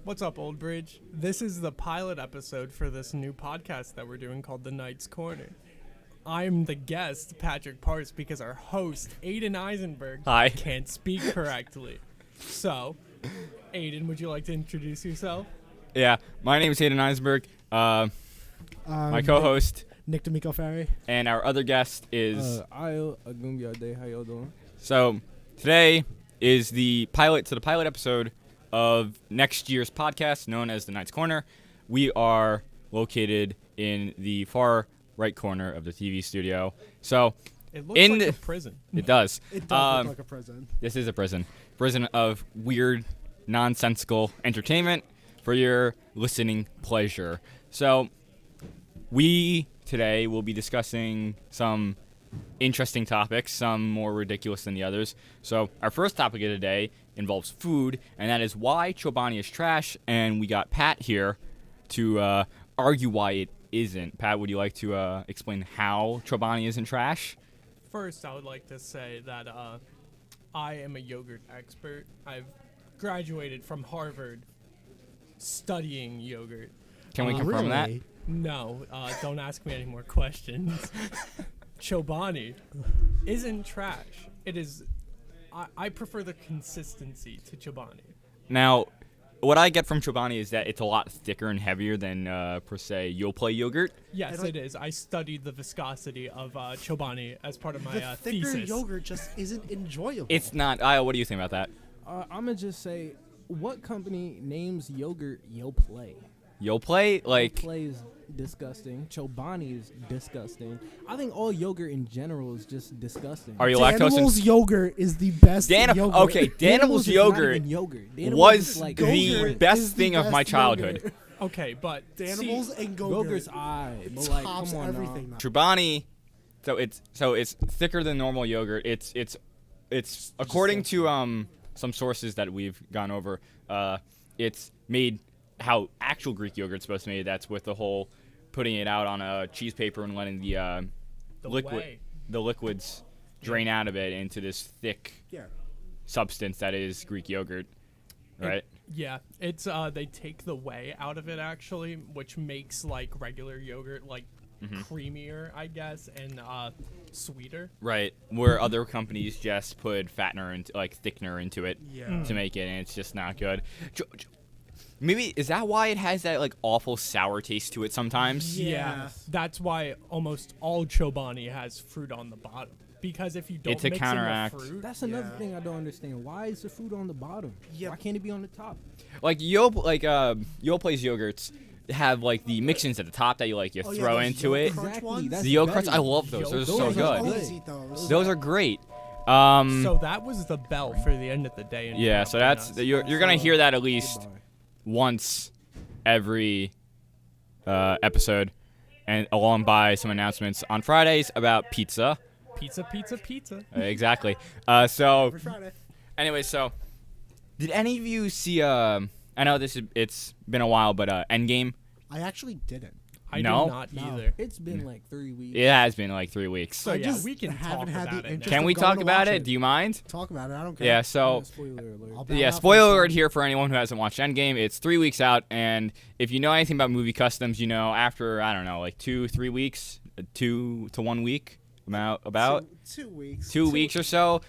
What's up, Old Bridge? This is the pilot episode for this new podcast that we're doing called The Knight's Corner. I'm the guest, Patrick Parse, because our host, Aiden Eisenberg, Hi. can't speak correctly. So, Aiden, would you like to introduce yourself? Yeah, my name is Aiden Eisenberg. My co-host Nick D'Amico Ferry. and our other guest is. Ayo Agumbiade, how y'all doing? So today is the pilot to the pilot episode of next year's podcast, known as The Knight's Corner. We are located in the far right corner of the TV studio. So It looks like a prison. it does. It does look like a prison. This is a prison of weird, nonsensical entertainment for your listening pleasure. So we today will be discussing some interesting topics, some more ridiculous than the others. So our first topic of the day involves food, and that is why Chobani is trash, and we got Pat here to argue why it isn't. Pat, would you like to explain how Chobani isn't trash? First, I would like to say that I am a yogurt expert. I've graduated from Harvard studying yogurt. Can we confirm that? Really? No, don't ask me any more questions. Chobani isn't trash. It is. I prefer the consistency to Chobani. Now, what I get from Chobani is that it's a lot thicker and heavier than, per se, Yoplait yogurt. Yes, it is. I studied the viscosity of Chobani as part of my The thicker thesis. yogurt just isn't enjoyable. It's not. What do you think about that? I'm going to just say, what company names yogurt Yoplait? Yoplait? Like, Yoplait is disgusting. Chobani is disgusting. I think all yogurt in general is just disgusting. are you lactose Danimal's in- yogurt is the best yogurt. Okay, Danimal's is not yogurt even yogurt. Danimal's was is like the Go-Gurt best is the thing of my best childhood. yogurt. Okay, but Danimal's and Go-Gurt. Yogurt's alright, but like, tops come on everything. now. now. Chobani, so it's thicker than normal yogurt. It's according to some sources that we've gone over. It's made how actual Greek yogurt's supposed to be made. That's with the whole putting it out on a cheese paper and letting the whey. liquids drain out of it into this thick Yeah. substance that is Greek yogurt, right? Yeah, it's they take the whey out of it actually, which makes like regular yogurt like creamier, I guess, and sweeter. Right, where other companies just put thickener into it Yeah. to make it, and it's just not good. Maybe is that why it has that like awful sour taste to it sometimes? Yeah, Yes. that's why almost all Chobani has fruit on the bottom. Because if you don't It's to mix counteract. in the fruit, That's another Yeah. thing I don't understand. Why is the fruit on the bottom? Yep. Why can't it be on the top? Like Yoplait yogurts have like the mix-ins at the top that you Oh, yeah, throw those into it. Crunch Exactly. ones? That's The yogurt crunch, better. I love those. Those are so Those are good. Always good. eat those. Those are great. so that was the bell for the end of the day. in Yeah, so Philippines. that's you're gonna hear that at least Goodbye. once every episode, and along by some announcements on Fridays about pizza. Pizza. Exactly. So Every Friday. anyway, so did any of you see? I know it's been a while, but Endgame. I actually didn't. I No? did not No, either. it's been like 3 weeks. It has been like 3 weeks. So I yeah, just we can haven't talk had the about it. interest now. Can we going talk to about watch it? it. Do you mind? Talk about it. I don't care. Yeah. So. Spoiler alert. I'll bow Yeah, out spoiler first. alert here for anyone who hasn't watched Endgame. It's 3 weeks out, and if you know anything about movie customs, you know after, I don't know, like 2-3 weeks, 2 to 1 week, about 2 weeks. 2 weeks or so,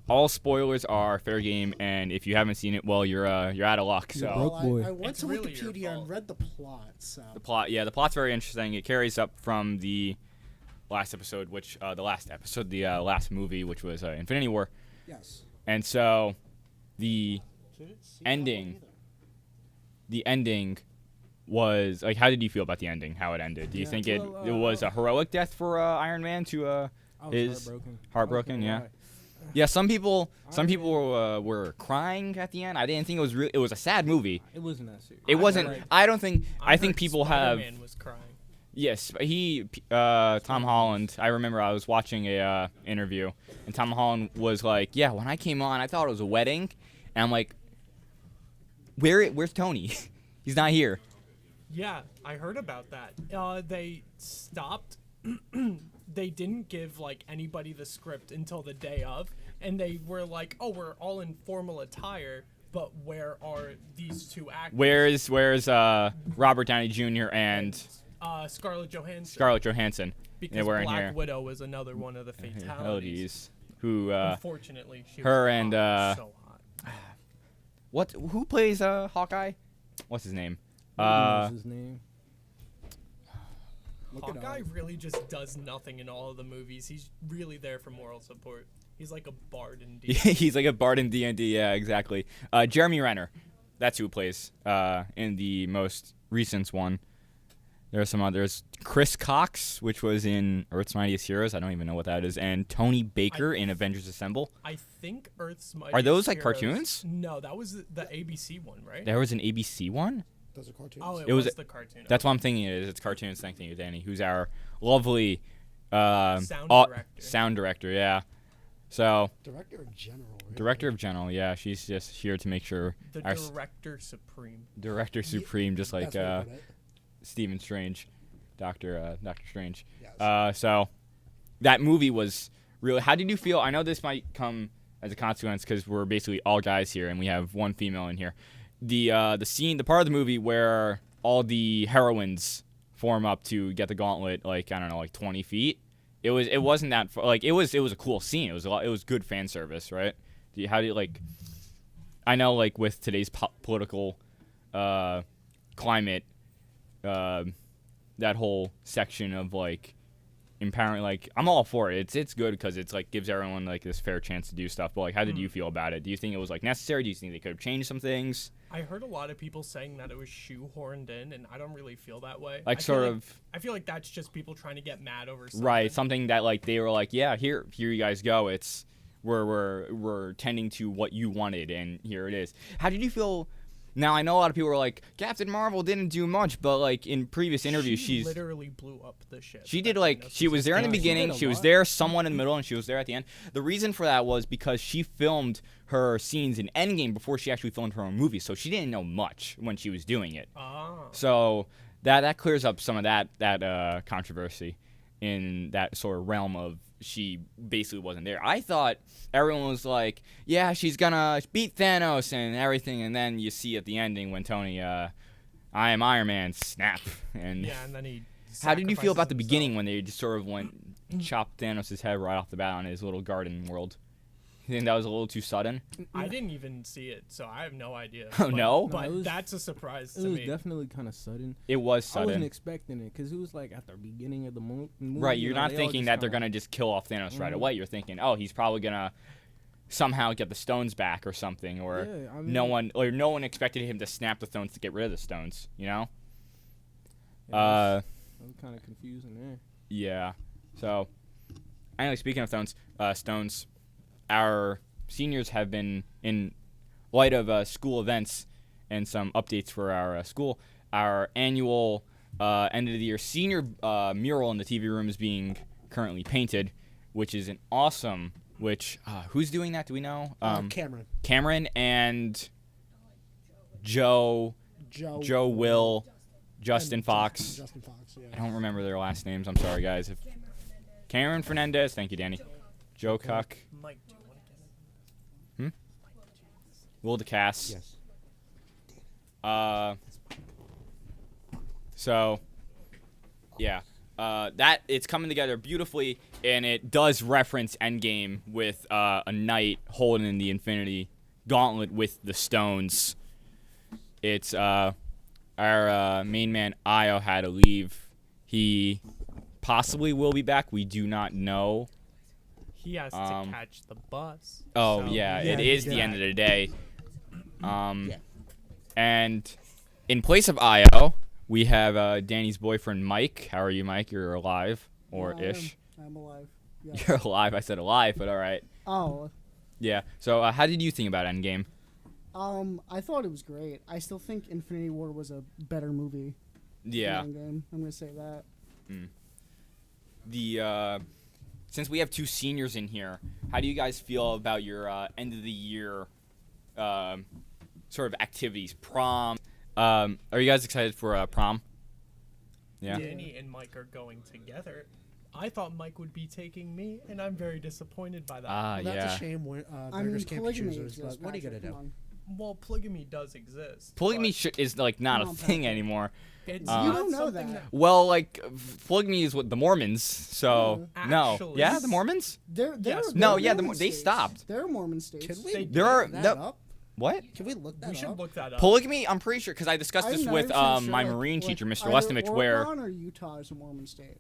all spoilers are fair game, and if you haven't seen it, well, you're out of luck. So broke. Well, boy. I went It's to really your Wikipedia fault. and read the plot. So the plot's very interesting. It carries up from the last episode, the last movie, which was Infinity War, yes. and so the ending was like, how did you feel about the ending? How it ended? Do you Yeah, think well, it was a heroic death for Iron Man to I was is heartbroken. heartbroken? Okay, Yeah. alright. Yeah, some people were crying at the end. I didn't think it was it was a sad movie. It wasn't that serious. It wasn't. heard- I don't think. I think heard people have. Spider-Man was crying. Yes, Tom Holland. I remember I was watching a interview, and Tom Holland was like, "Yeah, when I came on, I thought it was a wedding," and I'm like, "Where's Tony? He's not here." Yeah, I heard about that. They stopped. They didn't give like anybody the script until the day of, and they were like, "Oh, we're all in formal attire but where are these two actors? Where's Robert Downey Jr. and Scarlett Johansson. Scarlett Johansson? Because we're in Black here. Widow was another one of the fatalities. Who Unfortunately, she her was and, so hot. who plays Hawkeye? What's his name? Nobody knows his name. Look it Hawkeye up. really just does nothing in all of the movies. He's really there for moral support. He's like a bard in D. He's like a bard in D&D. Yeah, exactly. Jeremy Renner, that's who plays in the most recent one. There are some others. Chris Cox, which was in Earth's Mightiest Heroes. I don't even know what that is. And Tony Baker in Avengers Assemble. I think Earth's Mightiest Are those like Heroes- cartoons? No, that was the ABC one, right? There was an ABC one? Those are cartoons. Oh, It it was- was the cartoon. That's what I'm thinking it is. It's cartoons. Thank you, Danny, who's our lovely Sound director. sound director, yeah. So, Director of General. Really? Director of General, yeah. She's just here to make sure The our Director Supreme. Director Supreme, just like That's what I put it. Stephen Strange, Doctor Strange. Yes. So that movie was really. How did you feel? I know this might come as a consequence because we're basically all guys here and we have one female in here. The scene, the part of the movie where all the heroines form up to get the gauntlet, like I don't know, like 20 feet. It wasn't that like it was a cool scene. It was good fan service, right? How do you like? I know like with today's political climate. That whole section of like empowering, like I'm all for it. It's good because it's like gives everyone like this fair chance to do stuff. But like, how did you feel about it? Do you think it was like necessary? Do you think they could have changed some things? I heard a lot of people saying that it was shoehorned in, and I don't really feel that way. Like I feel sort like- of I feel like that's just people trying to get mad over something. right, something that like they were like, yeah, here you guys go. It's we're tending to what you wanted, and here it is. How did you feel? Now I know a lot of people were like, Captain Marvel didn't do much, but like in previous interviews, She she's literally blew up the ship. She did that like Thanos she was there in the Yeah, she beginning, did a she was lot. there somewhat in the middle, and she was there at the end. The reason for that was because she filmed her scenes in Endgame before she actually filmed her own movie, so she didn't know much when she was doing it. Ah. So that clears up some of that controversy in that sort of realm of she basically wasn't there. I thought everyone was like, yeah, she's gonna beat Thanos and everything, and then you see at the ending when Tony, I am Iron Man, snap. And Yeah, and then he. how did you feel about the sacrifices beginning when they just sort of went chopped Thanos' head right off the bat on his little garden world? You think that was a little too sudden? himself? I didn't even see it, so I have no idea. Oh, But- no? But No, it was- that's a surprise It to was me. definitely kind of sudden. It was I wasn't sudden. expecting it because it was like at the beginning of the movie. Right, you're not thinking that they're going to just kill off Thanos right Mhm. away. You're thinking, oh, he's probably going to somehow get the stones back or something, or Yeah, I mean, no one expected him to snap the stones to get rid of the stones, you know? Yeah, it was kind of confusing there. Yeah. So, anyway, speaking of stones, our seniors have been, in light of school events and some updates for our school, our annual end of the year senior mural in the TV room is being currently painted, which is an awesome. Who's doing that? Do we know? Cameron. Cameron and Joe, Will, Justin and Fox. Justin Fox, I yeah. don't remember their last names. I'm sorry, guys. Cameron Fernandez. Thank you, Danny. Joe Cuck. Mike, do you want to get Will DeCass. Yes. So, yeah. That it's coming together beautifully, and it does reference Endgame with a knight holding the Infinity Gauntlet with the stones. It's our main man Io had to leave. He possibly will be back. We do not know. He has to catch the bus. Oh so yeah, he it has is to the get end of back. the day. Yeah. And in place of Io, we have Danny's boyfriend Mike. How are you, Mike? You're alive, or Yeah, ish. I'm alive. Yeah. You're alive. I said alive, but all right. Oh, Yeah. So how did you think about Endgame? I thought it was great. I still think Infinity War was a better movie Yeah. than Endgame. I'm gonna say that. The since we have two seniors in here, how do you guys feel about your end of the year sort of activities? Prom. Are you guys excited for prom? Yeah. Danny and Mike are going together. I thought Mike would be taking me, and I'm very disappointed by that. Ah, Well, that's yeah. a shame when I mean, beggars can't be polygamy choosers, exists. but what are you going Patrick, to do? come on. Well, polygamy does exist. Polygamy but is like not a Come on, thing Patrick. anymore. It's You not don't know something that. Well, like polygamy is what the Mormons. So no, Actually- yeah, the Mormons. They're Yes, No, they're yeah, Mormon they states. stopped. They're Mormon states. Can we They- look There are that no- up? What? Can we look that We should up? look that up. Polygamy? I'm pretty sure because I discussed I'm this not with even sure, my like- Marine like teacher, Mr. either Lestovich, where Oregon or Utah is a Mormon state.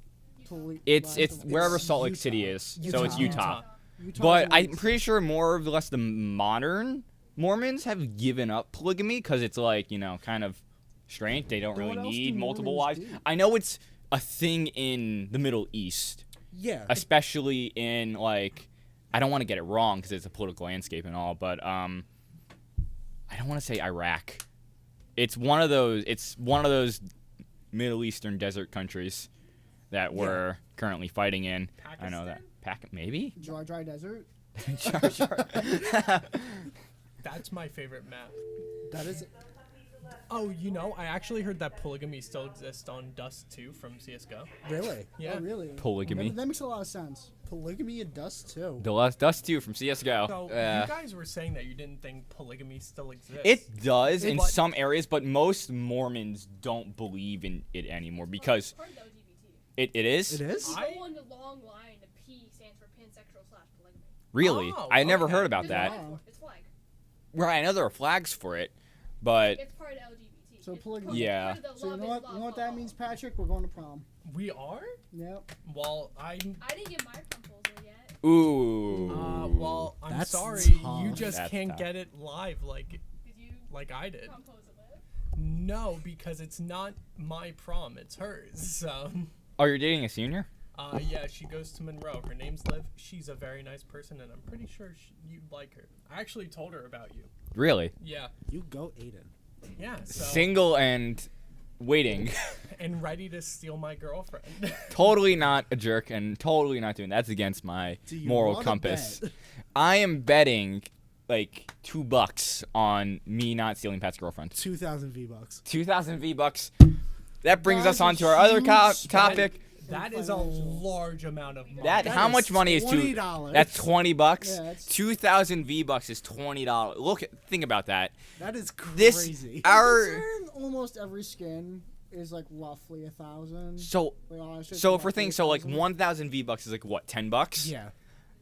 it's wherever Salt Lake Utah. City is. So it's Utah. Utah. Utah But is a I'm Mormon pretty sure more or less the modern Mormons have given up polygamy because it's like, kind of strange. They don't Then really what else need do multiple Mormons wives. do? I know it's a thing in the Middle East, Yeah. especially in like, I don't want to get it wrong because it's a political landscape and all, but I don't want to say Iraq. It's one of those Middle Eastern desert countries that we're currently fighting in. I know that. Maybe? Dry desert. That's my favorite map. That is. Oh, I actually heard that polygamy still exists on Dust 2 from CS:GO. Really? Yeah. Oh, really? Polygamy. That makes a lot of sense. Polygamy and dust too. The last Dust 2 from CS:GO. So you guys were saying that you didn't think polygamy still exists. It does in But- some areas, but most Mormons don't believe in it anymore because Part of the LGBT. it is? It is? I- Go on the long line. The P stands for pansexual/polygamy. Really? Oh, I never okay. heard about It's that. flag for it. It's flag. Right, I know there are flags for it, but It's part of the LGBT. So It's polygamy- part- Yeah. part of the So you love know is what? love, You know what love, that means, love. Patrick? We're going to prom. We are? Yep. Well, I didn't get my proposal yet. ooh. well, I'm That's sorry. tough. You just That's can't tough. get it live like Did you I did. compose a list? No, because it's not my prom, it's hers. So, Oh, you're dating a senior? yeah, she goes to Monroe. Her name's Liv. She's a very nice person, and I'm pretty sure you'd like her. I actually told her about you. Really? Yeah, You go, Aiden. yeah. So, Single and waiting. and ready to steal my girlfriend. Totally not a jerk and totally not doing that's against my Do you moral wanna compass. bet? I am betting like $2 on me not stealing Pat's girlfriend. 2,000 V-Bucks. 2,000 V-Bucks. That brings That's us on a to our other huge spend. topic. That is a large amount of money. That That how is much money is $20. That's $20. Yeah, that's- 2,000 V-Bucks is $20. Think about that. That is This crazy. our Considering almost every skin is like roughly 1,000. so Like, honestly, it's so if we're roughly thinking so like 1,000. 1,000 V-Bucks is like what, $10? yeah.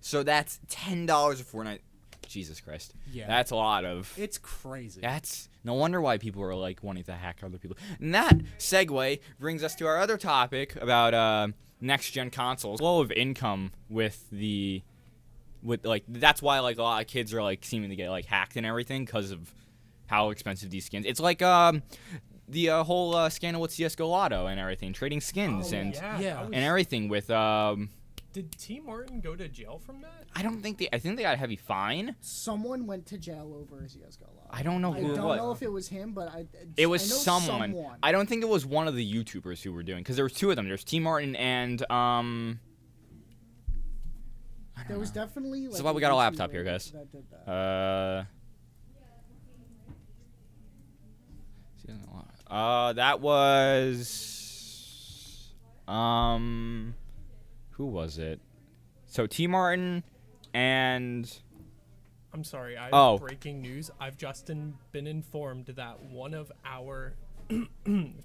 So that's $10 a fortnight. Jesus Christ. Yeah. That's a lot of. It's crazy. That's no wonder why people are like wanting to hack other people. And that segue brings us to our other topic about next gen consoles. Flow of income with that's why like a lot of kids are like seeming to get like hacked and everything because of how expensive these skins. It's like the whole scandal with CS:GO Lotto and everything, trading skins Oh, and yeah. yeah. that was- and everything with Did T. Martin go to jail from that? I think they got a heavy fine. Someone went to jail over his CS:GO law. I don't know I who don't it was. know if it was him, but It was I know someone. someone. I don't think it was one of the YouTubers who were doing because there was two of them. There's T. Martin and I don't There was know. definitely. Like, is why we got a laptop here, guys. That did that. That was who was it? So T. Martin and I'm sorry, I have Oh. breaking news. I've just been informed that one of our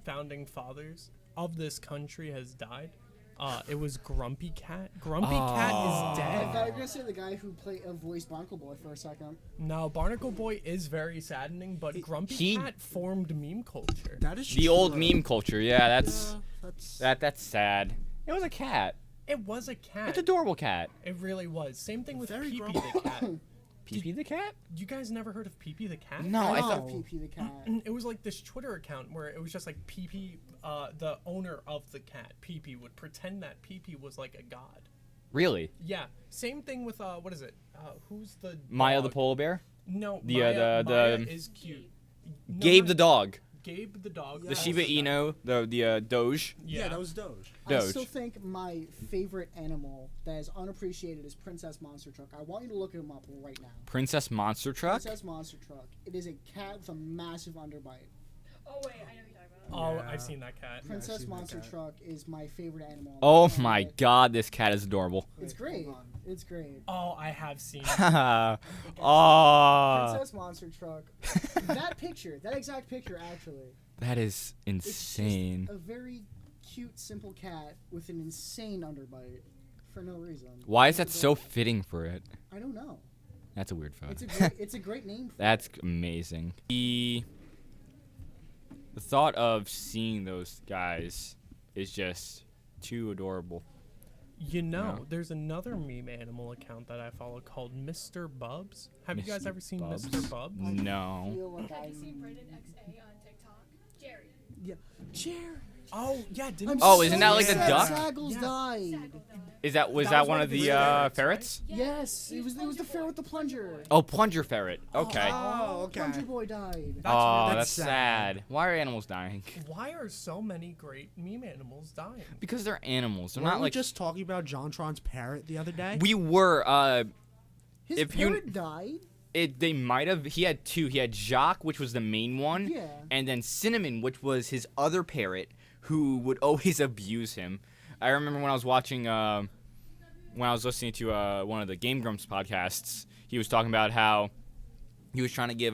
founding fathers of this country has died. It was Grumpy Cat. Grumpy Cat is I thought dead. you were gonna say the guy who voiced Barnacle Boy for a second. No, Barnacle Boy is very saddening, but Grumpy he- Cat formed meme culture. That is the old true. meme culture. Yeah, that's That's that's sad. It was a cat. It was a cat. It's an adorable cat. It really was. Same thing with Very Pee grumpy. the cat. Pee the cat? You guys never heard of Pee the cat? No, I thought. Pee Pee the cat. It was like this Twitter account where it was just like Pee, the owner of the cat, Pee would pretend that Pee was like a god. Really? Yeah. Same thing with what is it? Who's the Maya the dog? polar bear? No, the, Maya, the- Maya is cute. No, Gabe not- the dog. Gabe the dog. The Yes. Shiba Inu. The Doge. yeah. That was Doge. I Doge. still think my favorite animal that is unappreciated is Princess Monster Truck. I want you to look him up right now. Princess Monster Truck? Princess Monster Truck. It is a cat with a massive underbite. Oh wait, I know who you're talking Oh, Yeah. I've seen that cat. Princess seen that Monster cat. Truck is my favorite animal. on Oh the my planet. god, this cat is adorable. It's great. It's great. Oh, I have seen. Oh, Princess Monster Truck. That picture, that exact picture, actually. that is It's just insane. a very cute, simple cat with an insane underbite for no reason. Why is It's that so adorable. fitting for it? I don't know. That's a weird photo. It's a great name. For That's amazing. The thought of seeing those guys is just too adorable. You know, No. there's another meme animal account that I follow called Mr. Bubs. Have you guys Mr. ever seen Bubs? Mr. Bubs? I No. feel like Have I you seen Brendan XA on TikTok? Jerry. Chair. Oh, yeah, didn't I'm Oh, so isn't that like a sad duck? Saggles Yeah. died. Sacco died. Was that That was one one of of the the ferrets, ferrets? Yes, He it was the Plunger ferret Boy. with the plunger. Oh, plunger ferret. Okay. Oh, okay. Plunger boy died. Oh, That's that's sad. sad. Why are animals dying? Why are so many great meme animals dying? Because they're animals. They're Weren't not we like. just talking about JonTron's parrot the other day? We were. His if you- parrot died. They might have. He had two. He had Jacques, which was the main one, Yeah. and then Cinnamon, which was his other parrot, who would always abuse him. I remember when I was watching. When I was listening to one of the Game Grumps podcasts, he was talking about how he was trying to give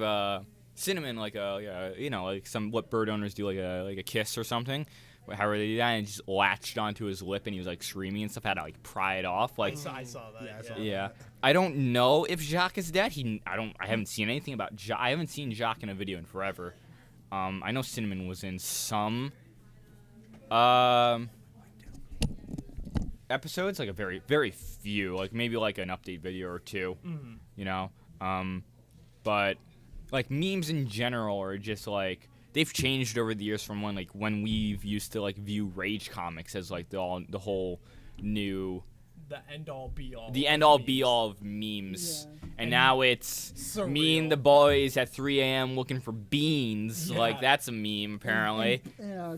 Cinnamon like like some what bird owners do, like a kiss or something. However they do that, and it just latched onto his lip, and he was like screaming and stuff. Had to like pry it off. Like, I saw that. Yeah, I saw yeah, I don't know if Jacques is dead. I haven't seen anything about Jacques. I haven't seen Jacques in a video in forever. I know Cinnamon was in some episodes, like a very, very few, like maybe like an update video or two, you know. But like memes in general are just like they've changed over the years from when we've used to like view Rage comics as like the whole new The end all be all. the end all be all of memes. Yeah. And And now it's me and surreal. the boys at 3 a.m. looking for beans. Yeah. Like that's a meme apparently.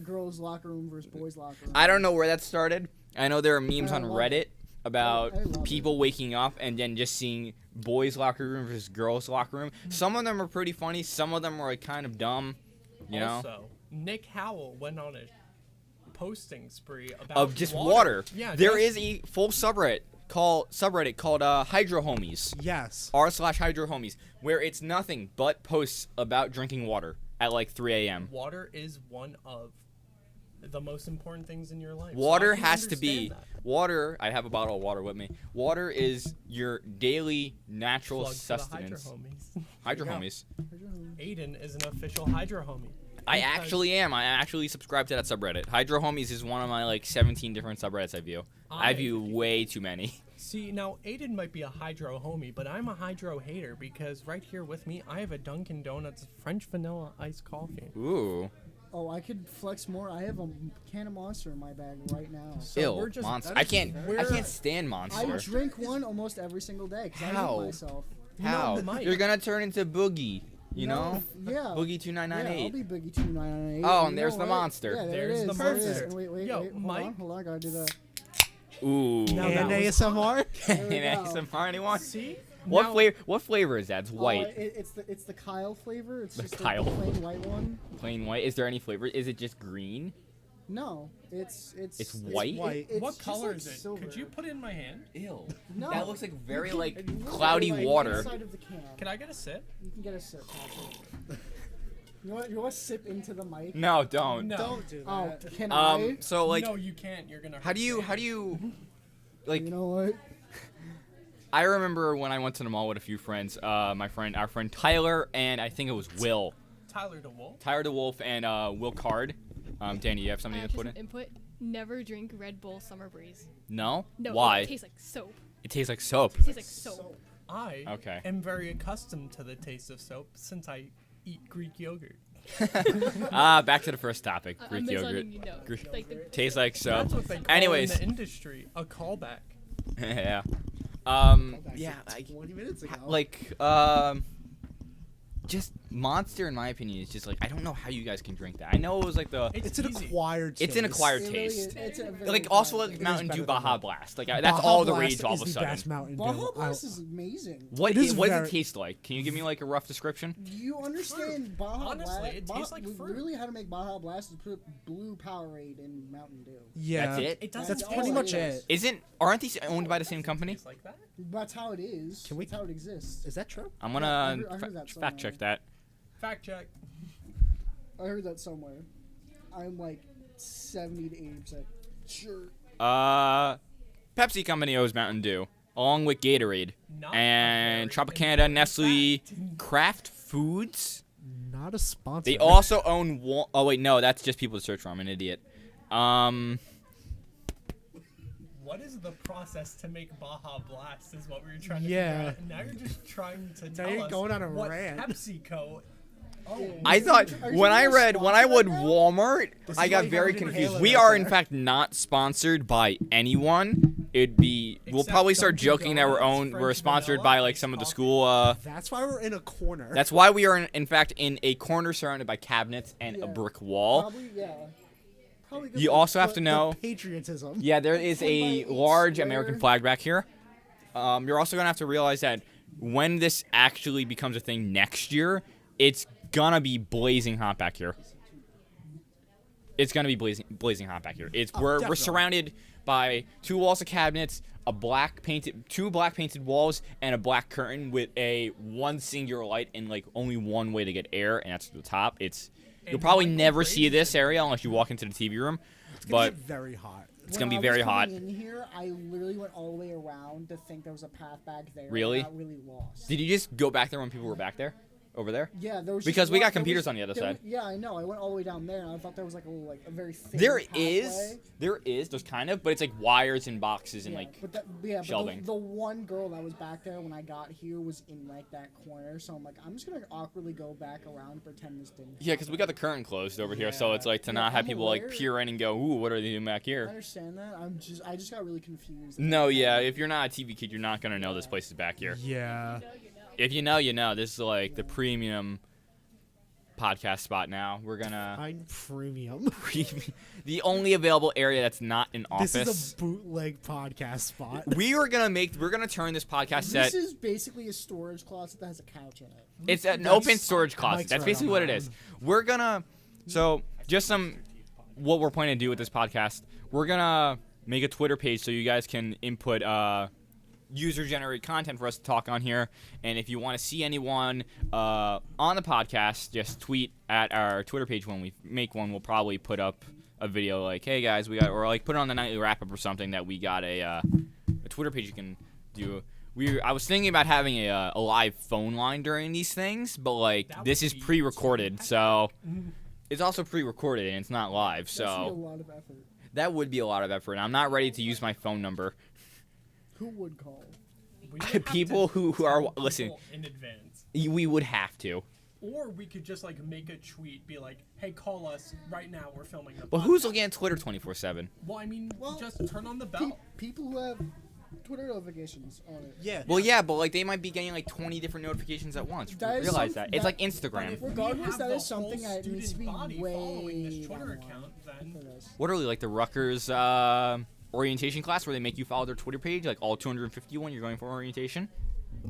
Girls' locker room versus boys' locker room. I don't know where that started. I know there are memes I on love Reddit it. about I love people waking up and then just seeing boys' locker room versus girls' locker room. Some of them are pretty funny. Some of them are like kind of dumb. You know, Also, Nick Howell went on a posting spree about of just water. Yeah, there just- is a full subreddit called Hydro Homies. Yes. r/Hydro Homies, where it's nothing but posts about drinking water at like 3 a.m. Water is one of the most important things in your life. So Water I can has to be understand that. water. I have a bottle of water with me. Water is your daily natural Plug for the Hydro sustenance. Homies. Hydro There you go. Homies. Aiden is an official Hydro Homie. I Because- actually am. I actually subscribe to that subreddit. Hydro Homies is one of my like 17 different subreddits I view. I view way too many. See, now Aiden might be a Hydro homie, but I'm a Hydro hater because right here with me, I have a Dunkin' Donuts French vanilla iced coffee. Ooh. Oh, I could flex more. I have a can of Monster in my bag right now. So Ill. we're just Monster. that I is can't very- stand I Monster. drink one almost every single day because I How? hate myself. How? No, Mike. You're gonna turn into Boogie, you know? Yeah. Boogie Yeah, I'll 2998. be Boogie 2998. Oh, and You there's know the what? monster. Yeah, there There's it the is. There it is. monster. And wait, Yo, hold Mike. on, hold on, I gotta do that. Ooh. Now And that was- ASMR? There we In go. ASMR, anyone? See? What Now- flavor? What flavor is that? It's Oh, white, it's the Kyle flavor. It's The just Kyle. the plain white one. plain white. Is there any flavor? Is it just green? No, it's white? White. It's What just color like is it? silver. Could you put it in my hand? Ew. No. That looks like very You like can- cloudy like, water. Inside of the can. Can I get a sip? You can get a sip. Patrick. You want to sip into the mic? No, don't. No. Don't do Oh, that. can I? So like, no, you can't. You're gonna. how do you, like? You know what? I remember when I went to the mall with a few friends. Our friend Tyler, and I think it was Will. Tyler DeWolf. Tyler DeWolf and Will Card. Danny, you have something to put in? Input. Never drink Red Bull Summer Breeze. No. No. Why? It tastes like soap. It tastes like soap. It tastes like soap. I Okay. am very accustomed to the taste of soap since I eat Greek yogurt. Back to the first topic. I'm Greek just yogurt. letting you know. Greek- Like the, Tastes like soap. That's what they call Anyways. in the industry a callback. Yeah. Back Yeah. to 20 minutes ago. Like, just Monster, in my opinion, is just like I don't know how you guys can drink that. I know it was like the It's an easy. acquired. it's an taste. acquired It really taste. is- it's a very Like also acquired like taste. Mountain better Dew than Baja that. Blast. Like that's Baja all the Blast rage all of is a the sudden. best Mountain Dew. Baja Blast is amazing. What It is what does very- it taste like? Can you give me like a rough description? Do you understand Baja Honestly, Blast? it tastes like we fruit. really how to make Baja Blast is put blue Powerade in Mountain Dew. Yeah, That's it? It doesn't That's taste pretty like much that. it. Aren't these owned by the same company? Tastes like that? That's how it is. Can we- That's how it exists. Is that true? I'm Yeah, I gonna heard that fact check somewhere. that. Fact check. I heard that somewhere. I'm like 70 to 80% sure. Pepsi Company owns Mountain Dew, along with Gatorade Not and a very Tropicana, important Nestle, fact. Kraft Foods. Not a sponsor. They also own. Oh wait, no, that's just people to search for. I'm an idiot. What is the process to make Baja Blast? Is what we were trying to Yeah. figure out. And now you're just trying to Now tell you're us going on a what rant. PepsiCo. Oh, I thought Are you when I gonna read sponsor would that now? Walmart, This I is got why you very have an confused. inhaler We out are in there. fact not sponsored by anyone. It'd be we'll Except probably start Dunkin' joking that Donuts, we're French sponsored vanilla, by like iced some of the coffee. school. That's why we're in a corner. That's why we are in fact in a corner surrounded by cabinets and a Yeah. brick wall. Probably, yeah. Probably good You for- also have but to know. The patriotism. Yeah, there is a 10 by 8 large square. American flag back here. You're also gonna have to realize that when this actually becomes a thing next year, it's gonna be blazing hot back here. It's gonna be blazing hot back here. We're definitely. surrounded by two walls of cabinets, two black painted walls, and a black curtain with one singular light and like only one way to get air, and that's to the top. You'll probably Michael never see Graves this is- area unless you walk into the TV room. It's gonna But get very hot. it's When gonna be I was very hot. coming in here, I literally went all the way around to think there was a path back there. and Really? I got really lost. Did you just go back there when people were back there? Over there? Yeah, there was Because just we got there computers was- on the other there side. was- yeah, I know. I went all the way down there, and I thought there was like a very thin There's kind of, but it's like wires and boxes and like but shelving. the one girl that was back there when I got here was in like that corner, so I'm like, I'm just gonna awkwardly go back around and pretend this didn't. yeah, because we got the curtain closed over here, so it's like to Yeah, not have I'm people like aware. peer in and go, ooh, what are they doing back I here? understand that. I just got really confused. No, yeah, if you're not a TV kid, you're not gonna know this place is back here. Yeah. If you know, you know. This is like the premium podcast spot now. We're gonna I'm premium. the only available area that's not an This office. is a bootleg podcast spot. We're gonna turn this podcast set. This is basically a storage closet that has a couch in it. It's an That's- open storage closet. Mike's That's right basically on what that it is. one. We're gonna what we're planning to do with this podcast. We're gonna make a Twitter page so you guys can input user generated content for us to talk on here. And if you want to see anyone on the podcast, just tweet at our Twitter page when we make one. We'll probably put up a video like, hey guys, we got, or like put it on the nightly wrap up or something that we got a Twitter page you can do. I was thinking about having a live phone line during these things, but like That this would is be pre-recorded, so it's also pre-recorded and it's not live, That's gonna be a so lot of effort. that would be a lot of effort. And I'm not ready to use my phone number. Who would call? We would have People to who tell are people listen. in advance. We would have to. Or we could just like make a tweet, be like, "Hey, call us right now. We're filming the." But who's podcast." looking at Twitter 24/7? Well, I mean, Well, just turn on the bell. People who have Twitter notifications on it. Yeah. Well, yeah, but like they might be getting like 20 different notifications at once. That is Realize some- that it's that- like Instagram. If we Regardless, have that the is something whole that needs to be student body way following this Twitter down the line account, then for this. What are like the Rutgers orientation class where they make you follow their Twitter page, like all 251 you're going for orientation?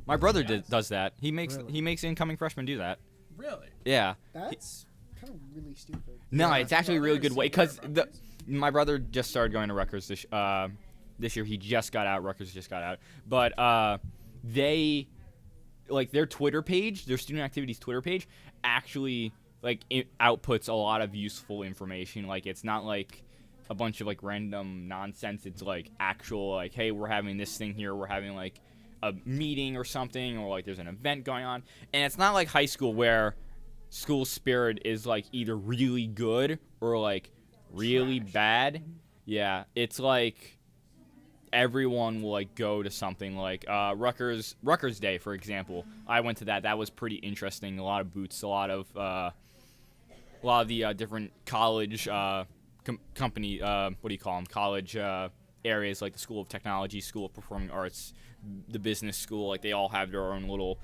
My brother does that. He makes incoming freshmen do that. really, Yeah. That's kind of really stupid. No, Yeah. it's actually a really good way because Rutgers. my brother just started going to Rutgers this year. He just got out. Rutgers just got out, but they like their Twitter page, their student activities Twitter page, actually like it outputs a lot of useful information. Like it's not like a bunch of like random nonsense. It's like actual like, hey, we're having this thing here. We're having like a meeting or something, or like there's an event going on, and it's not like high school where school spirit is like either really good or like really bad. Yeah, it's like everyone will like go to something like Rutgers Day, for example. I went to that. That was pretty interesting. A lot of booths, a lot of the different college company. What do you call them? College areas like the School of Technology, School of Performing Arts, the business school. Like they all have their own little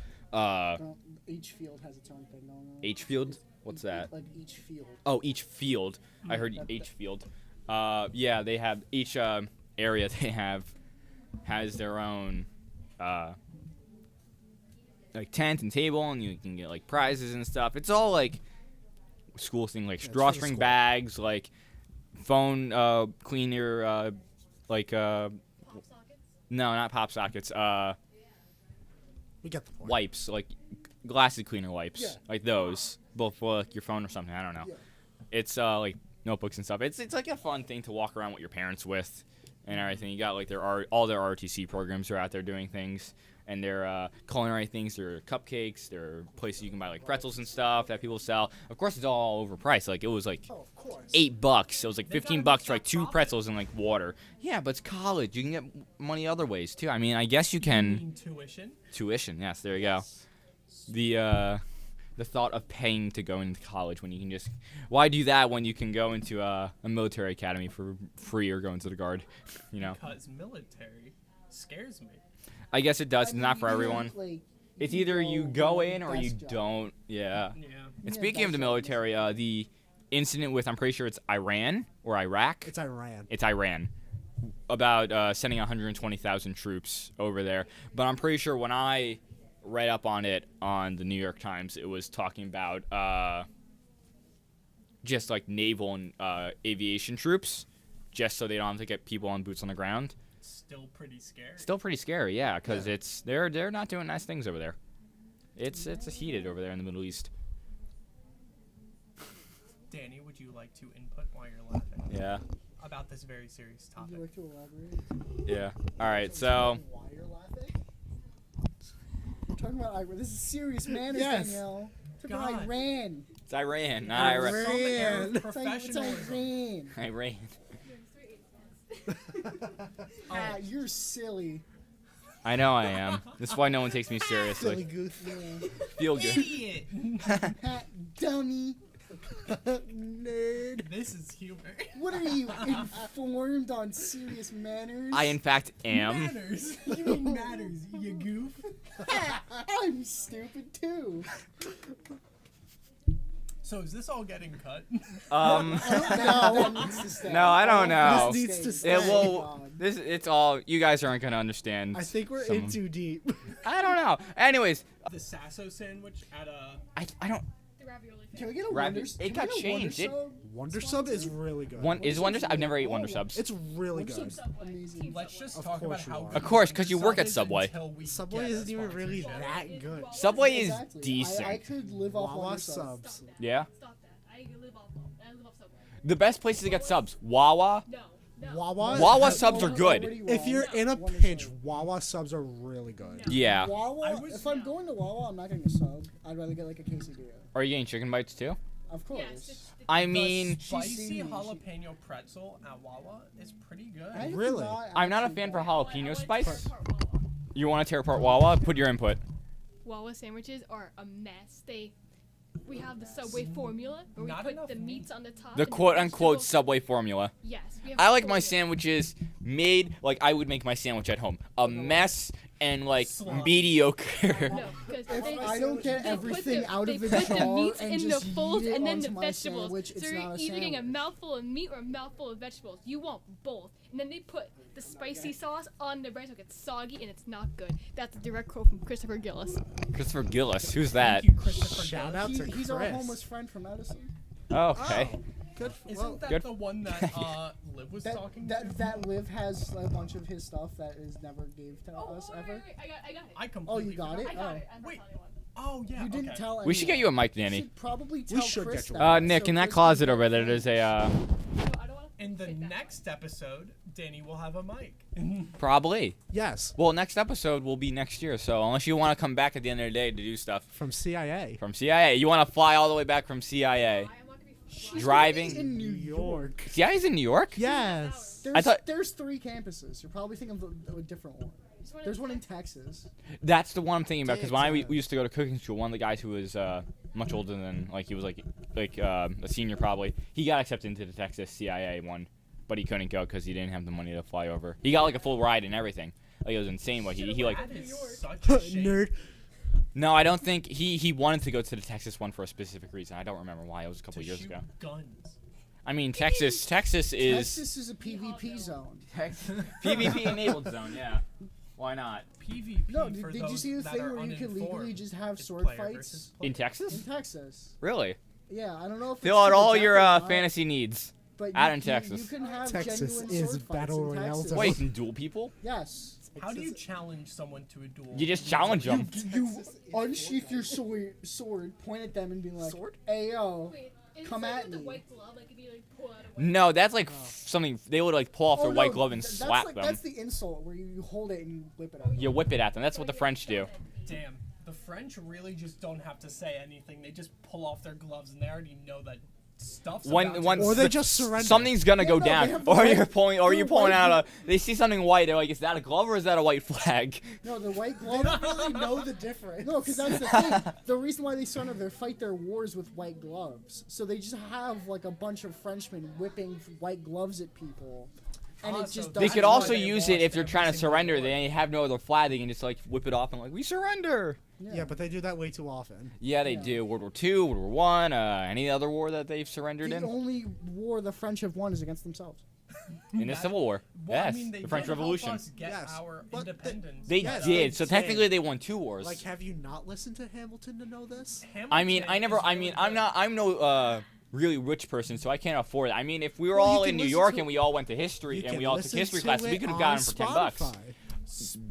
Each field has its own thing going on. H field. What's that? Like each field. Oh, each field. I heard H field. Yeah, they have each area they have has their own like tent and table, and you can get like prizes and stuff. It's all like school thing, like Yeah, it's for the drawstring school. bags, like phone cleaner, like Pop sockets. no, not pop sockets. We get the point. Wipes, like glasses cleaner wipes, Yeah. like those, both for like your phone or something. I don't know. Yeah. It's like notebooks and stuff. It's like a fun thing to walk around with your parents with, and everything. You got like all their ROTC programs are out there doing things, and their culinary things. Their cupcakes. Their places you can buy like pretzels and stuff that people sell. Of course, it's all overpriced. Like it was like Oh, of course. $8. It was like They gotta $15 make for like that 2 profit. pretzels and like water. Yeah, but it's college. You can get money other ways too. I mean, I guess you You can. mean tuition? Tuition, yes, there you go. The thought of paying to go into college when you can just why do that when you can go into a military academy for free or go into the guard, you know? Because military scares me. I guess it does. I It's not mean, for you everyone. can, like, It's can either you go in or you desk job. don't. Yeah. Yeah. And Yeah, speaking of the desk job. military, the incident with I'm pretty sure it's Iran or Iraq. It's Iran. It's Iran. About sending 120,000 troops over there. But I'm pretty sure when I read up on it on the New York Times, it was talking about just like naval and aviation troops, just so they don't have to get people on boots on the ground. Still pretty scary. Still pretty scary, yeah, because it's they're not doing nice things over there. It's heated over there in the Middle East. Danny, would you like to input while you're laughing Yeah, about this very serious Would topic? you like to elaborate? yeah. All right, so Why you're laughing? We're talking about Iran. This is serious manners, Yes. Danielle. Talking God. about Iran. it's Iran, not Iraq. Iran. Some air of It's It's professionalism. Iran. Iran. Ah, you're silly. I know I am. That's why no one takes me Silly seriously. goof. Yeah. Feel good. Idiot! Ha, dummy. Nerd. This is humor. What are you, informed on serious manners? I in fact am. Manners. You mean manners, you goof. I'm stupid too. So is this all getting cut? That needs to stay. No, I don't know. This needs to stay. It will. God. It's all. You guys aren't gonna understand. I think we're some- in too deep. I don't know. Anyways, The Sasso sandwich at a. I don't. The ravioli thing. Can we get a Rabbit- Wonder? it can got we get a changed. It- Wonder Wonder Sub is really good. One is Wonder. I've never ate Oh, Wonder Subs. It's really Wonder good. Subs amazing. Let's just Of talk about course you how. are. good Of course, 'cause Wonder you work Sub at is Subway. until we Subway get a isn't even really sponsorship. that good. Subway is Exactly. decent. I could live off Wawa Wonder Subs. subs. Stop that. Yeah. Stop that. I live off Subway. The best places to get subs: Wawa. No. No. Wawa. Wawa subs are good. Already If wrong. you're in a Wonder pinch, Sub. Wawa subs are really good. Yeah. I Wawa. was- If I'm going to Wawa, I'm not getting a sub. I'd rather get like a quesadilla. Are you getting chicken bites too? Of Yeah, course. I The mean, spicy seen me. jalapeno pretzel at Wawa is pretty good. I have Really? I'm not a actually fan for bought- jalapeno I spice. wanna tear apart Wawa. You want to tear apart Wawa? Put your input. Wawa sandwiches are a mess. We have the Subway formula where we Not put enough the meat. meats on the top. The and quote-unquote vegetables- Subway formula. Yes. We have I like my formula. sandwiches made like I would make my sandwich at home. A mess and like Slop. mediocre. No, because If I don't get they put everything the, out they of the put jar the meats and in the just folds yeet it and then the onto my vegetables. sandwich, So it's you're not a either getting a sandwich. mouthful of meat or a mouthful of vegetables. You want both. And then they put the spicy sauce on the bread so it gets soggy and it's not good. That's a direct quote from Christopher Gillis. Christopher Gillis, who's that? Thank you, Christopher. Shout Gillis. out to He's our Chris. homeless friend from Edison. Oh, okay. Oh, good. Isn't Well, that good. the one that Liv was talking to? That Liv has a bunch of his stuff that is never gave to us wait, ever. wait, I got it. I completely. you got forgot. it? I got Oh. it. I'm not Wait. telling anyone. Oh yeah. You didn't okay. tell. We should get you a mic, You Danny. should probably tell should Chris get you that, Nick, so in that Chris closet can over get there, it. there's a No, I don't want to. In the take that. next episode, Danny will have a mic. Probably. yes, Well, next episode will be next year, so unless you want to come back at the end of the day to do stuff from CIA. from CIA, you want to fly all the way back from CIA. I'm not gonna be She's Driving- gonna be in New York. CIA's in New York? Yes. There's, I thought- there's 3 campuses. You're probably thinking of a different one. There's one in Texas. That's the one I'm thinking about because when we Damn. used to go to cooking school, one of the guys who was much older than he was like a senior probably, he got accepted into the Texas CIA one, but he couldn't go because he didn't have the money to fly over. He got like a full ride and everything. Like it was insane. What he like That is such a shame. Nerd. No, I don't think he wanted to go to the Texas one for a specific reason. I don't remember why. It was a couple To years shoot ago. guns. I mean, Texas is Texas is a PvP zone. PvP enabled zone. Yeah, why not? PvP. No, for did you those see the that thing are where you could legally uninformed, just have is sword player fights versus In in Texas? Texas? Really? Yeah, I don't know if Fill it's out to all the your death or not, fantasy needs. but out you, in you- Texas. You can have Texas genuine is sword fights Battle in Royale Texas. zone. Wait, you can duel people? Yes. How do you challenge someone to a duel? You just challenge them. You unsheath your sword, point at them, and be like, "Hey yo." Wait, is Come it like at with the me. white glove, like if you like pull out a white No, that's like something they would like pull off their Oh, white no, glove and that's slap like, them. That's the insult where you hold it and you whip it at You whip it at them. That's what the French do. Damn, the French really just don't have to say anything. They just pull off their gloves and they already know that stuff's about to When Or they the- just surrender. Something's gonna Yeah, go no, they down, have the or white- you're pulling, or the you're pulling white out a. They see something white. They're like, "Is that a glove or is that a white flag?" No, the white glove. They don't really know the difference. No, because that's the thing. The reason why they surrender, they fight their wars with white gloves. So they just have like a bunch of Frenchmen whipping white gloves at people, and Ah, it so just They doesn't could That's also why they use it lost if they're every trying to single surrender. war. They have no other flag. They can just like whip it off and like, "We surrender." Yeah, but they do that way too often. Yeah, they Yeah. do. World War II, World War One, any other war that they've surrendered The in only war the French have won is against themselves. in the Civil War. Well, Yes, I mean, they the French did help Revolution. us get Yes, our but the- independence. They Yes, did. I'm So saying. technically, they won 2 wars. Like, have you not listened to Hamilton to know this? I mean, I Hamilton never. is I really mean, I'm good. not. I'm no really rich person, so I can't afford it. I mean, if we were Well, you all can in New listen York to- and we all went to history You and can we all took listen history to classes, we it could have on gotten them for $10. Spotify.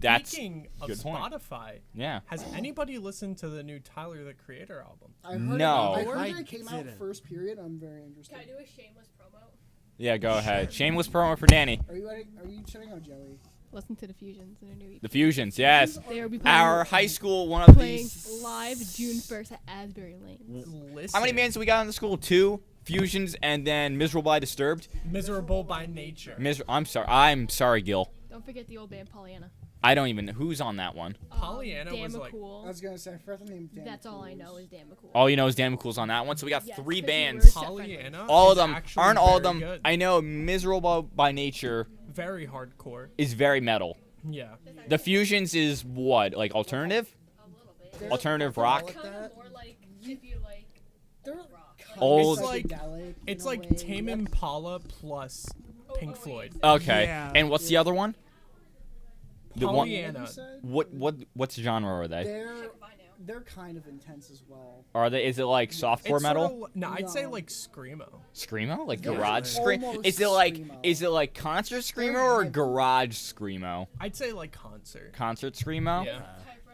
That's Speaking of good point. Spotify, yeah. has anybody listened to the new Tyler the Creator album? I heard No. I heard I that it came out didn't. first period. I'm very interested. Can I do a shameless promo? Yeah, go ahead. Shameless promo for Danny. Are you ready? Are you shutting out Joey? Listen to the Fusions in a new EP. The Fusions, yes. They will be playing, Our high school, one of playing these. live June 1st at Asbury Lane. Listen, How many bands did we got in the school? 2 Fusions and then Miserable by Disturbed. Miserable by nature. I'm sorry, Gil. Don't forget the old band Pollyanna. I don't even know who's on that one. Pollyanna Dan was like- McCool. I was gonna say first name. Dan That's all I McCool's. know is Dan McCool. All you know is Dan McCool's on that one. So we got Yes, 3 'cause we bands. were- Pollyanna. All of is them actually aren't all of very them. good. I know Miserable by Nature Very hardcore. is very metal. Yeah. The Fusions is what? Like alternative? A little bit. They're- Alternative they're rock? like Kind that. of more like if you like They're rock. kind of Old- psychedelic It's in a like way. Tame Impala plus Pink oh, Floyd. Okay. Yeah. And what's the other one? The one. Pollyanna. You said? What's genre are they? They're I know. they're kind of intense as well. Are they? Is it like softcore It's metal? sorta no, I'd say No. like screamo. Screamo? Like Yeah, garage scream? almost Is it like screamo. concert screamo They're or heavy. garage screamo? I'd say like concert. Concert screamo? Yeah.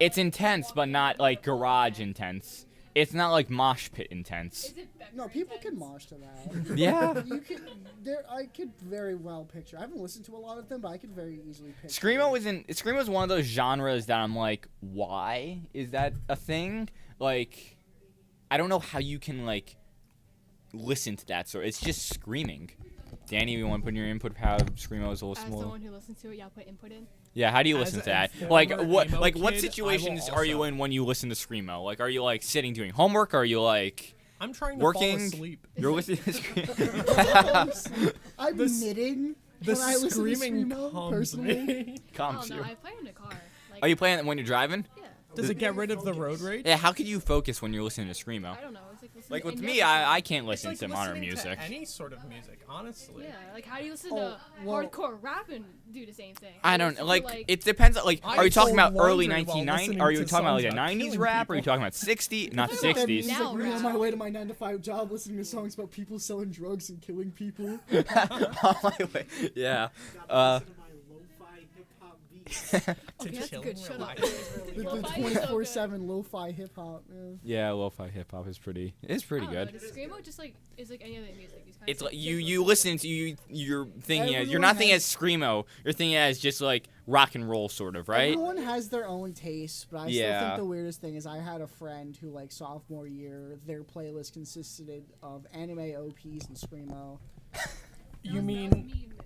It's intense, but not like garage intense. It's not like mosh pit intense. Is it Becker No, people can intense? mosh to that. Yeah. You can. There, I could very well picture. I haven't listened to a lot of them, but I could very easily picture. Screamo is one of those genres that I'm like, why is that a thing? Like, I don't know how you can like listen to that. So it's just screaming. Danny, you want to put in your input for how screamo is a As little? someone who listens to it, y'all put input in. Yeah, how do you As listen to a that? former Like what? emo Like what kid, I will situations are you also- in when you listen to screamo? Like, are you like sitting doing homework? Or are you like I'm trying to working? fall asleep. You're listening to screamo. I'm The s- knitting The when I listen to screaming screamo, calms personally. me. Calms Oh you. no, I play in the car. Like, Are you playing it when you're driving? Yeah. Does it get rid of the road rage? Yeah. How could you focus when you're listening to screamo? I don't know. It's like listening Like to with any me, other I can't It's listen like to modern listening music. To any sort of music, honestly. Yeah, like how do you listen Oh, to well- hardcore rap and do the same thing? I You don't listen to, like. It depends. Like, I are you talking fold about early laundry while 1990s? listening Are you to talking about like songs the about 90s killing rap? Or are you people. talking about 60s? Not I talk about 60s. music Now when I'm on rap. my way to my 9-to-5 job, listening to songs about people selling drugs and killing people. On my way. Yeah. To Okay, that's chill good. and Shut up. relax. The Lo-fi is so 24/7 lo-fi hip hop. Yeah. Yeah, lo-fi hip hop is pretty. It's pretty I don't know, good. does screamo just like is like any other music? These kinds It's of like kids you listen to you're thinking as you're Everyone not thinking has- as screamo. You're thinking as just like rock and roll sort of, right? Everyone has their own taste, but I still Yeah. think the weirdest thing is I had a friend who, like, sophomore year, their playlist consisted of anime OPs and screamo. You mean Me in middle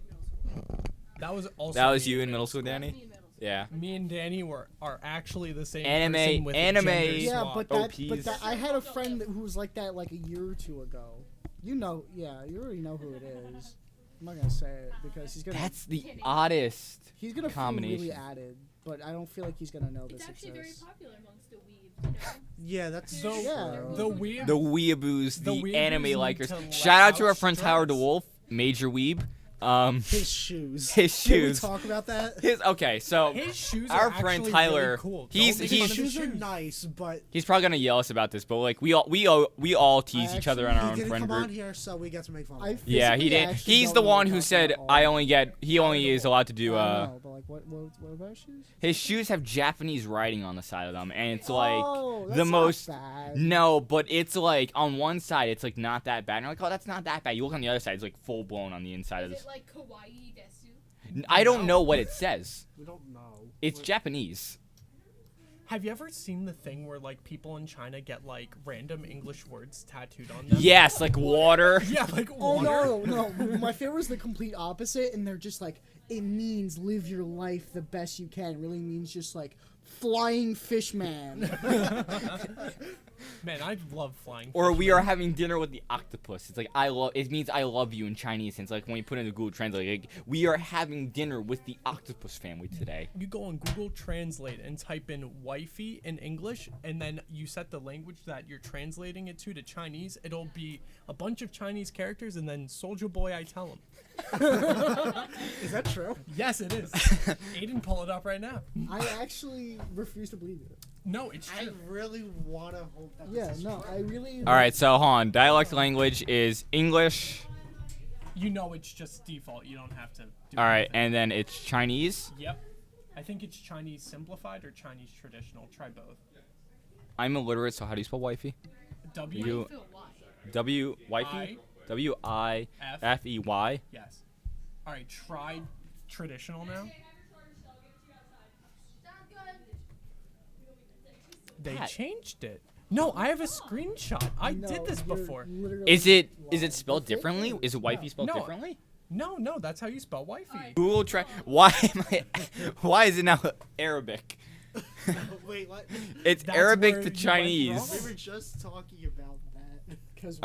school. that was also That was me you in in middle school, Me Danny? in middle school. Yeah. Me and Danny are actually the same Anime- person with anime- gender Yeah, swap. but OPs. I had a friend who was like that like a year or two ago. You know, yeah, you already know who it is. I'm not gonna say it because he's gonna That's the oddest. he's gonna feel combination. really added, but I don't feel like he's gonna know It's this actually very exists. popular amongst the weebs. Yeah, that's The Yeah. the weeb. The weeaboos, The the weeaboos anime need likers. to let Shout out to out our friend Tyler stress. DeWolf, major weeb. his shoes. His Can we shoes. talk about that? Okay, so His shoes our are friend actually Tyler, really cool. he's- Don't make he's- fun of his Shoes are shoes. nice, but he's probably gonna yell us about this, but like we all tease each other in our he own didn't friend come group. on here, so we get to make fun of I him. Yeah, he physically did. actually He's don't the know one what who you're said talking about. he only is allowed to do I know, but like, what about shoes? his shoes have Japanese writing on the side of them, and it's like Oh, the that's most. not bad. No, but it's like on one side it's like not that bad. And you're like, oh, that's not that bad. You look on the other side, it's like full blown on the inside of Is this. it like kawaii desu? I don't know what it says. We don't know. It's Japanese. Have you ever seen the thing where like people in China get like random English words tattooed on them? Yes, like water. Yeah, like Oh water. no. My favorite was the complete opposite, and they're just like, it means live your life the best you can. It really means just like flying fish man. Man, I love flying. Or fish, we man. are having dinner with the octopus. It's like it means I love you in Chinese. And it's like when you put it into Google Translate, like, we are having dinner with the octopus family today. You go on Google Translate and type in wifey in English, and then you set the language that you're translating it to Chinese. It'll be a bunch of Chinese characters, and then Soldier Boy, I tell him. Is that true? Yes, it is. Aiden, pull it up right now. I actually refuse to believe it. No, it's I true. really want to hope that Yeah, this is no, true. I really. All right, so hold on. Dialect language is English. You know it's just default. You don't have to do All right, anything. and then it's Chinese. Yep. I think it's Chinese simplified or Chinese traditional. Try both. I'm illiterate, so how do you spell wifey? W. You- Feel why? W wifey. I. W-I-F-E-Y. Yes. All right. Try traditional now. They Pat. changed it. No, I have a screenshot. I No, did this you're before. literally Is it lying. spelled differently? Is it wifey spelled No. differently? No, that's how you spell wifey. Google try. Why am I? Why is it now Arabic? Wait, what? It's That's Arabic where to you went Chinese. We were just talking about that. Because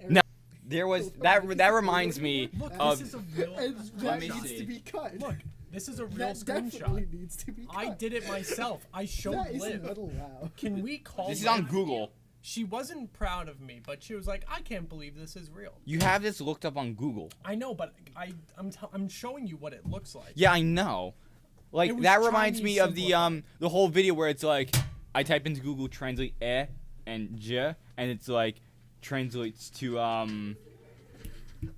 No, there was that reminds me Look, of. this is a real. that Let me needs see. to be cut. Look, this is a real that definitely screenshot. needs to be cut. I did it myself. I showed That is Liv. not allowed. Can we call? This is on Liv? Google. She wasn't proud of me, but she was like, "I can't believe this is real." You have this looked up on Google. I know, but I'm showing you what it looks like. Yeah, I know. It Like was that reminds Chinese me of simplified. the whole video where it's like I type into Google Translate and j and it's like translates to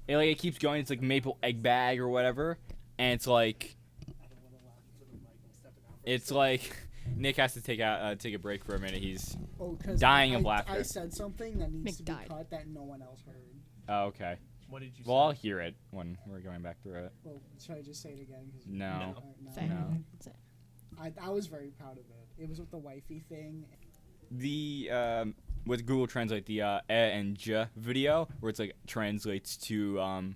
it keeps going. It's like maple egg bag or whatever, and it's like Nick has to take a break for a minute. He's Oh, 'cause Dying of I laughter. said something that needs to be McDied. cut that no one else heard. oh, okay. What did you Well, I'll say? hear it when we're going back through it. Well, should I just say it again? 'Cause No. No. Say. No. Say. I was very proud of it. It was with the wifey thing. The with Google Translate the and j video where it's like translates to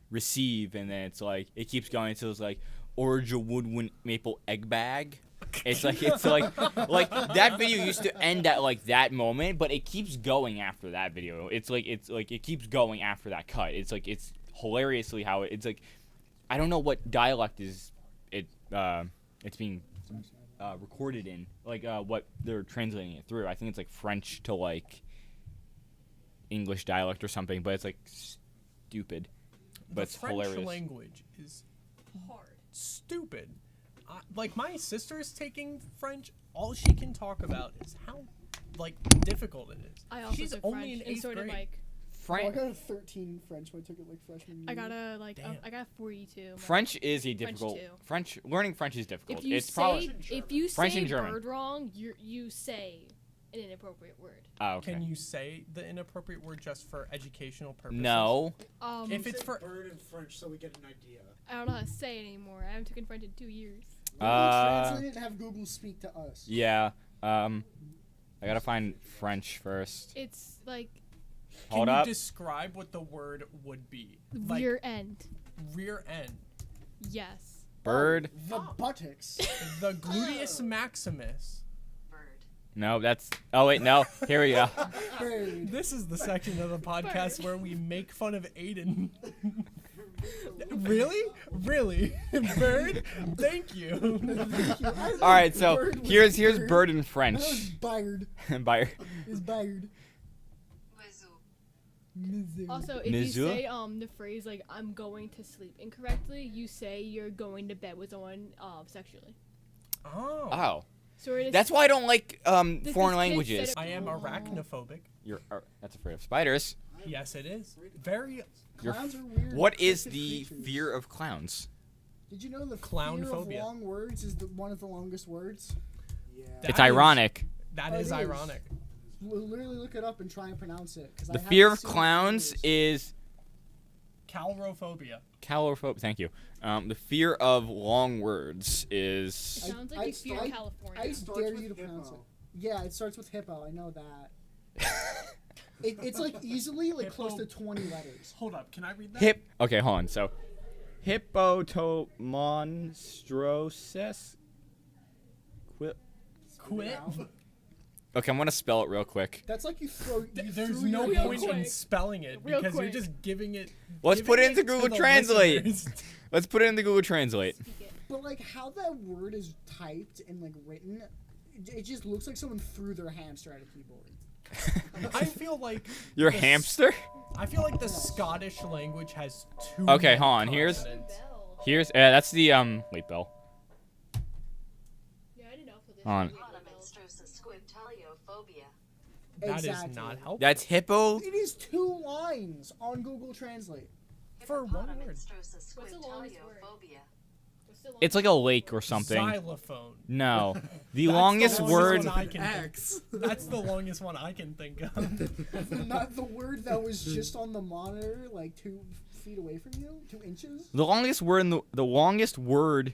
receive and then it's like it keeps going until it's like original woodwind maple egg bag. It's like that video used to end at like that moment, but it keeps going after that video. It's like it keeps going after that cut. It's like it's hilariously how it's like I don't know what dialect is it's being recorded in, like what they're translating it through. I think it's like French to like English dialect or something, but it's like stupid, but The it's French hilarious. language is Hard. stupid. Like my sister is taking French. All she can talk about is how like difficult it is. I also She's took only French in and eighth so did grade. Mike. Oh, I French, got a 13 in French when I took it like freshman year. I got a Damn. I got a 42. Mike. French is a French difficult. too. French learning French is difficult. If you it's say probably if you French say and German. bird wrong, you say an inappropriate word. oh, okay. Can you say the inappropriate word just for educational purposes? No, If it's for bird in French, so we get an idea. I don't know how to say it anymore. I haven't taken French in 2 years. Translate it and have Google speak to us. yeah. I gotta find French first. It's like can Hold you up. describe what the word would be? Like rear end. rear end, Yes. Bird. The buttocks. the gluteus maximus. No, that's. Oh wait, no. Here we go. Bird. This is the section of the podcast where we make fun of Aiden. Really? Really? Bird? Thank you. All right, so Bird was here's bird. bird in That was French. Bayard. By Is Bayard. Also, if Mizu? you say the phrase like "I'm going to sleep" incorrectly, you say you're going to bed with someone sexually. Oh. oh, So it is, that's why I don't like This foreign kid languages. said I am arachnophobic. You're that's afraid of spiders. Yes, it is. Very You're Clowns are weird. What is cryptic the creatures. fear of clowns? Did you know the Clown fear phobia. of long words is one of the longest words? Yeah. That It's is- ironic. That Oh, it is is. ironic. Literally look it up and try and pronounce it. 'Cause I The haven't fear of seen it in clowns years. is Calrophobia. calophobe. Thank you. The fear of long words it is sounds I- like you fear I- California. I starts dare with you to pronounce it. hippo. Yeah, it starts with hippo. I know that. It's like easily like close to Hippo. 20 letters. Hold up. Can I read that? hip. Okay, hold on. So, hippotomonstrosis. Quit. Okay, I'm gonna spell it real quick. That's like you throw. There's threw no your Real point hands- in quick. spelling it Real because you're quick. just giving it. Let's giving put it into to Google the Translate. listeners. Let's put it into Google Translate. Speak it. But like how that word is typed and like written, it just looks like someone threw their hamster at a keyboard. I feel like Your the s- hamster? I feel like the Scottish language has two. Okay, many hold on, here's- consonants. Here's that's the wait, Bell. Yeah, I didn't know if On. That is Exactly. not helpful. That's hippo. It is 2 lines on Google Translate. For one word. What's the longest word? What's the It's like a lake or something. Xylophone. No, the That's longest the word. longest one I can X. That's the longest one I can think of. Not the word that was just on the monitor, like 2 feet away from you, 2 inches. The longest word in the longest word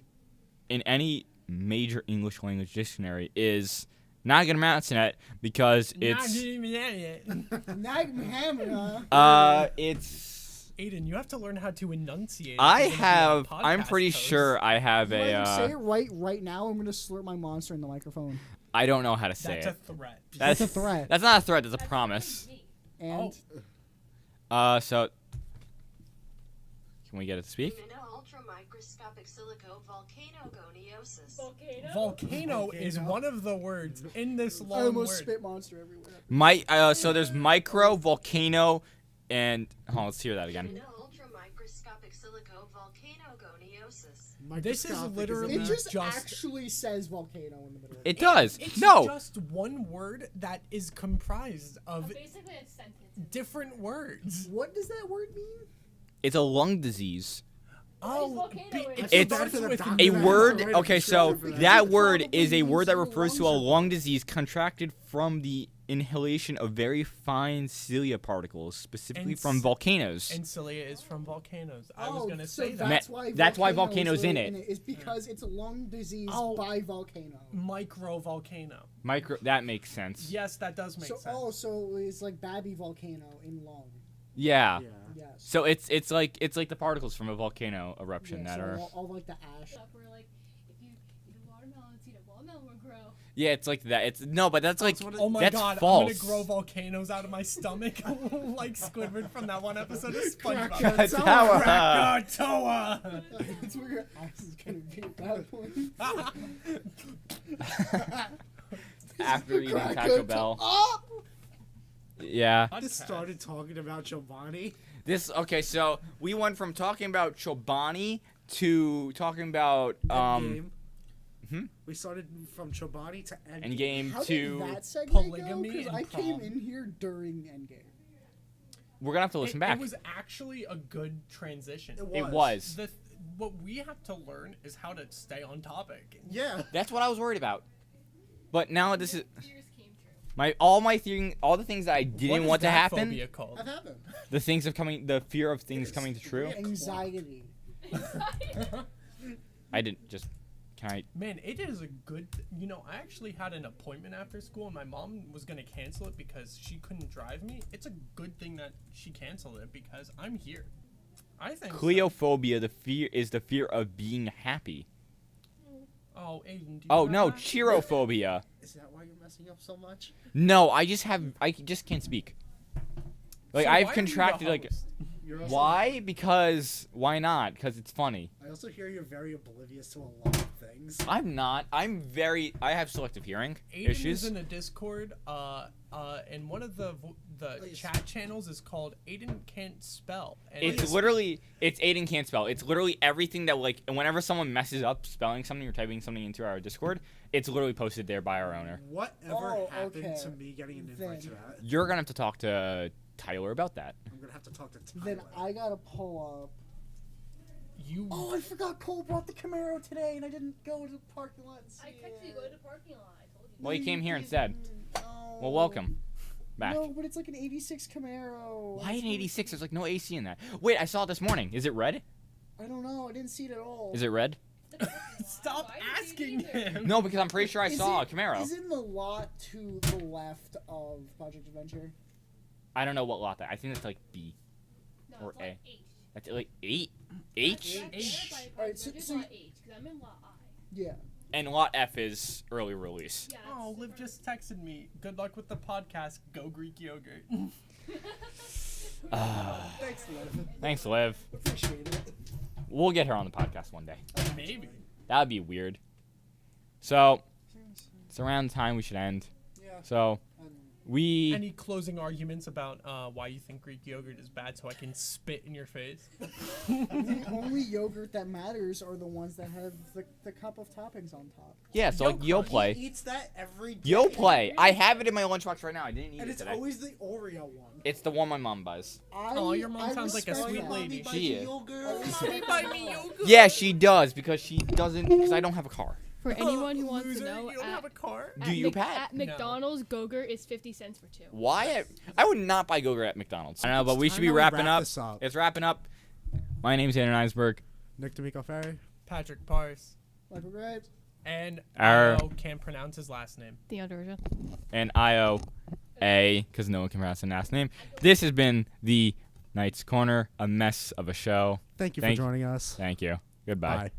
in any major English language dictionary is not gonna pronounce it because it's Naghammer. it's. Aiden, you have to learn how to enunciate. if I you're gonna be a have. I'm podcast pretty host. sure I have Say a. it right now. I'm gonna slurp my monster in the microphone. I don't know how to say That's a it. threat. That's a threat. That's not a threat. That's a promise. And So. Can we get it to speak? Volcano is one of the words in this I long almost word. spit monster everywhere. So there's micro, volcano, and let's hear that again. This is Microscopic literally It just just- actually says volcano in the middle. Of It does. It's No. just one word that is comprised of Basically a sentence. different words. What does that word mean? It's a lung disease. Oh, volcano is? it It's starts a with doctor. A Yeah. word. Right, Okay, so prescription for that. that It word probably is a word that means your refers to a lungs are lung bad. disease contracted from the inhalation of very fine cilia particles, specifically And from s- volcanoes. And cilia is from volcanoes. I was gonna so say that. That's Ma- why that's why volcano's volcano's in really it. Is because it's a lung disease Oh. by volcano. Microvolcano. Micro. That makes sense. Yes, that does make sense. So it's like Babby volcano in lung. Yeah. Yeah. Yes. So it's like the particles from a volcano eruption Yeah, that so are. all like the ash. Stuff where like if you eat a watermelon seed, a watermelon will grow. Yeah, it's like that. It's no, but that's like Oh my that's god, false. I'm gonna grow volcanoes out of my stomach like Squidward from that one episode of SpongeBob. Krakatoa. Krakatoa! That's where your ass is gonna be at that point. After eating Taco Bell. Oh! Yeah. Just started talking about Chobani. Okay, so we went from talking about Chobani to talking about Endgame. hmm? We started from Chobani to Endgame. Endgame How to. did that segment polygamy go? Because and I came prom. in here during Endgame. We're gonna have to listen It back. was actually a good transition. It was. What we have to learn is how to stay on topic. Yeah. That's what I was worried about. But now this is Fears came true. all the things that I What didn't is want to that happen. phobia called? I've had them. The fear of things coming to true. Anxiety. I didn't just. Can I? Man, it is a good. I actually had an appointment after school, and my mom was gonna cancel it because she couldn't drive me. It's a good thing that she canceled it because I'm here. I think. so. Cleophobia. The fear of being happy. Oh, Aiden. Do you Oh have no, that? cheerophobia. Is that why you're messing up so much? No, I just can't speak. Like So why are I've you the contracted like. host? You're also, Why? Because why not? Because it's funny. I also hear you're very oblivious to a lot of things. I'm not. I have selective hearing Aiden issues. is in a Discord, and one of the Please. chat channels is called Aiden Can't Spell. And It's literally, it's Aiden can't spell. It's literally everything that, like, and whenever someone messes up spelling something or typing something into our Discord, it's literally posted there by our owner. Whatever Oh, happened okay. to me getting an invite to Then- that? You're gonna have to talk to Tyler about that. I'm gonna have to talk to Tyler. Then I gotta pull up. you. Oh, I forgot Cole brought the Camaro today, and I didn't go to the parking lot and see I texted you it. go to the parking lot. I told you. Well, you came here You instead. didn't. No. Well, welcome back. No, but it's like an '86 Camaro. Why It's an really- 86? There's like no AC in that. Wait, I saw it this morning. Is it red? I don't know. I didn't see it at all. Is it red? Stop Why did you asking either? him. No, because I'm pretty sure I Is saw it- a Camaro. Is it in the lot to the left of Project Adventure? I don't know what lot that. I think it's like B No, or it's lot A. H. That's like 8. H. H. Alright, so- It's so- lot H because I'm in lot I. Yeah. And lot F is early release. Yeah. Oh, Liv just texted me. Good luck with the podcast. Go Greek yogurt. Thanks, Liv. Thanks, Liv. Appreciate it. We'll get her on the podcast one day. Maybe. That would be weird. So, it's around time we should end. Yeah. So, we. Any closing arguments about why you think Greek yogurt is bad, so I can spit in your face? The only yogurt that matters are the ones that have the cup of toppings on top. Yeah, so like Yoplait. He eats that every day. Yoplait. I have it in my lunchbox right now. I didn't eat And it it's today. always the Oreo one. It's the one my mom buys. Oh, your mom I sounds like a respect sweet that. lady. She is. Mommy, buy me yogurt. Yeah, she does because she doesn't. Because I don't have a car. For anyone who wants Loser, to know, you don't have a car? Do you, Pat? At McDonald's, Gogurt is 50 cents for 2. Why? I would not buy Gogurt at McDonald's. I don't know, but we should be Time to wrapping wrap up. this up. It's wrapping up. My name's Andrew Eisberg. Nick D'Amico Ferry. Patrick Pars. Michael Graves. And Our- I can't pronounce his last name. The version. And IOA, because no one can pronounce the last name. This has been the Knight's Corner, a mess of a show. Thank you Thank- for joining us. Thank you. Goodbye. Bye.